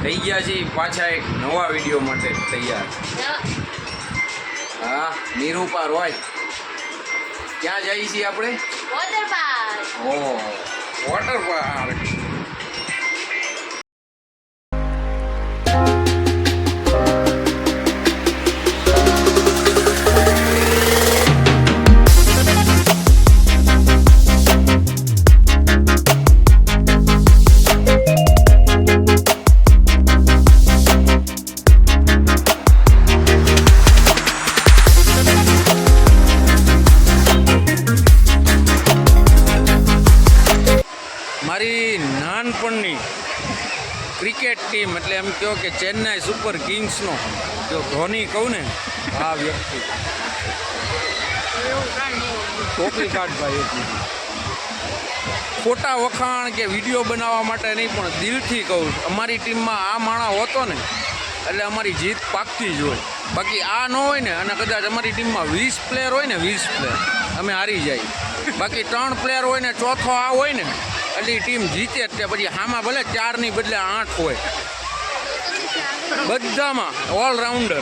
થઈ ગયા છીએ પાછા એક નવા વિડીયો માટે તૈયાર. હા, નિરૂપા રોય. ક્યાં જઈએ છીએ આપણે? Water park. Oh, water park. મારી નાનપણની ક્રિકેટ ટીમ એટલે એમ કહો કે ચેન્નાઈ સુપર કિંગ્સનો જો ધોની કહું ને આ વ્યક્તિ ટોપી કાઢ ભાઈ એટલી ખોટા વખાણ કે વિડીયો બનાવવા માટે નહીં પણ દિલથી કહું અમારી ટીમમાં આ માણસ હોતો ને એટલે અમારી જીત પાકતી જ હોય. બાકી આ ન હોય ને અને કદાચ અમારી ટીમમાં 20 પ્લેયર હોય ને 20 પ્લેયર અમે હારી જાય. બાકી 3 પ્લેયર હોય ને ચોથો આ હોય ને એટલે ટીમ જીતે જ. પછી આમાં ભલે 4ની બદલે 8 હોય, બધામાં ઓલરાઉન્ડર.